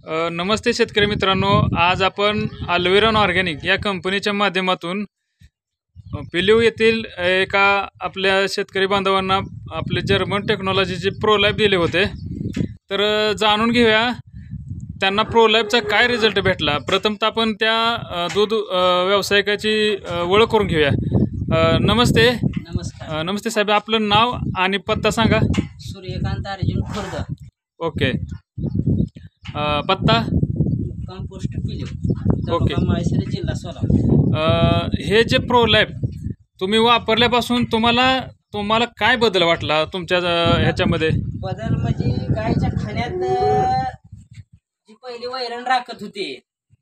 नमस्ते शेतकरी मित्रांनो, आज आपण अल्विरॉन ऑर्गॅनिक या कंपनीच्या माध्यमातून पिलीव येथील एका आपल्या शेतकरी बांधवांना आपले जर्मन टेक्नॉलॉजीचे प्रोलाइफ दिले होते. तर जाणून घेऊया त्यांना प्रोलाइफचा काय रिझल्ट भेटला. प्रथमतः आपण त्या दूध व्यावसायिकाची ओळख करून घेऊया. नमस्ते. नमस्कार. नमस्ते साहेब, आपलं नाव आणि पत्ता सांगा. सूर्यकांत अर्जुन खुर्द. ओके. पत्ता कंपोस्ट पिलीव, ओके. तालुका माळशिरस, जिल्हा सोलापूर. हे जे प्रोलाइफ तुम्ही वापरल्यापासून तुम्हाला काय बदल वाटला तुमच्या ह्याच्यामध्ये? बदल म्हणजे गायच्या खाण्यात जी पहिली वैरण राखत होती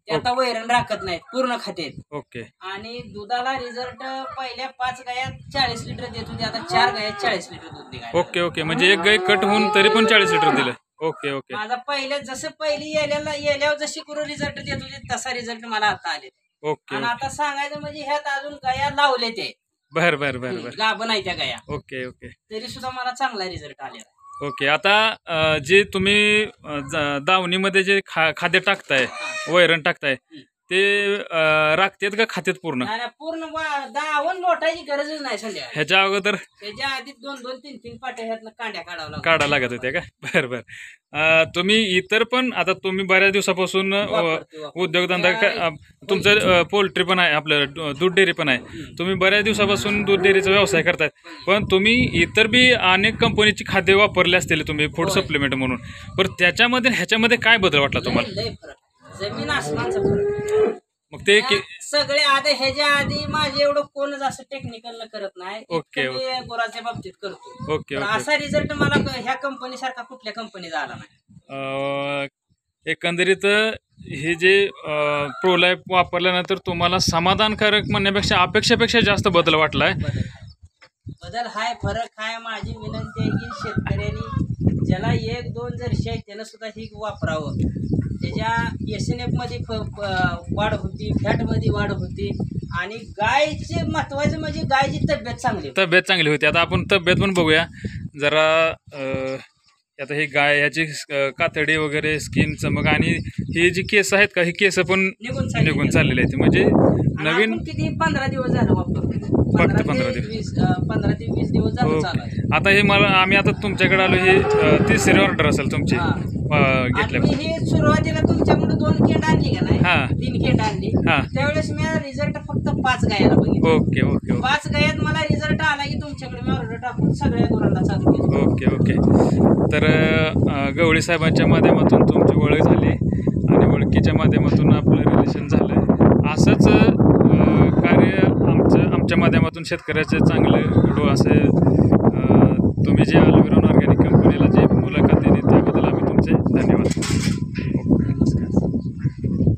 ते आता वैरण राखत नाहीत, पूर्ण खातेत. ओके. आणि दुधाला रिझल्ट पहिल्या 5 गायात 40 लिटर देत होती, आता 4 गायात 40 लिटर दूध निघालं. ओके ओके, म्हणजे एक गाय कट होऊन तरी पण 40 लिटर दिलं. Okay okay. माझा पहिल्या जसं पहिली येल्यावर जशी करून रिझल्ट देत होती तसा रिझल्ट मला आता आले. ओके. आणि आता सांगायचं म्हणजे ह्यात अजून गाया लावले ते बर बर बर बर. गाभण आहे त्या गाया, ओके ओके तरी सुद्धा मला चांगला रिझल्ट आलेला. ओके. आता जे तुम्ही दावणीमध्ये जे खाद्य टाकताय, वैरण टाकताय, ते राखतेत का खात्यात पूर्ण? पूर्ण दावण लोटायची गरजच नाही संध्याकाळी. ह्याच्या अगोदर त्याच्या आधी 2-2, 3-3 पाट्या ह्यातनं कांड्या काढा लागत होत्या का? बर बर. तुम्ही इतर पण आता तुम्ही बऱ्याच दिवसापासून उद्योगधंदा तुमचं पोल्ट्री पण आहे, आपलं दूध डेअरी पण आहे, तुम्ही बऱ्याच दिवसापासून दूध डेअरीचा व्यवसाय करताय. पण तुम्ही इतर बी अनेक कंपनीची खाद्य वापरले असतील तुम्ही फूड सप्लिमेंट म्हणून, पण त्याच्यामध्ये ह्याच्यामध्ये काय बदल वाटला तुम्हाला? लय फरक, जमीन आसमानचा फरक. मग ते सगळे आधी ह्याच्या आधी माझे एवढं कोणच असं टेक्निकल करत नाही. ओके गुराच्या बाबतीत करतो. ओके. असा रिझल्ट मला ह्या कंपनी सारखा कुठल्या कंपनीचा आला नाही. एकंदरीत हे जे प्रोलाइफ वापरल्यानंतर तुम्हाला समाधानकारक म्हणण्यापेक्षा अपेक्षेपेक्षा जास्त बदल वाटलाय. बदल हाय, फरक हाय. माझी विनंती आहे की शेतकऱ्यांनी ज्याला 1-2 जर्शी आहे त्यानं सुद्धा ही वापरावं. त्याच्या SNF मध्ये वाढ होती, फॅट मध्ये वाढ होती, आणि गायचे महत्वाचं म्हणजे गायची तब्येत चांगली होती. आता आपण तब्येत पण बघूया जरा. आता ही गाय ह्याची कातडी वगैरे, स्किन चमक, आणि ही जी केस आहेत का, ही केस पण निघून चाललेली आहेत. म्हणजे नवीन किती 15 दिवस झालं वापरतो, फक्त 15 दिवस, 15 ते 20 दिवस झालं चालू आहे. आता हे आम्ही आता तुमच्याकडे आलो, ही 3री ऑर्डर असेल तुमची घेतल्या. हे सुरुवातीला तुमच्याकडे 2 केंड आणली का नाही, 3 केंड आणली, हा, त्यावेळेस मी रिझल्ट फक्त 5 गायाला बघितलं. Okay okay. 5 गायात मला रिझल्ट आला की तुमच्याकडे मी ऑर्डर टाकून सगळ्या गुरांना चालू केलं. Okay okay. तर गवळी साहेबांच्या माध्यमातून तुमची ओळख झाली आणि ओळखीच्या माध्यमातून आपलं रिलेशन झालं. असंच कार्य आमच्या माध्यमातून शेतकऱ्याचे चांगलं घडो, असे तुम्ही जे अल्विरॉन ऑर्गॅनिक कंपनीला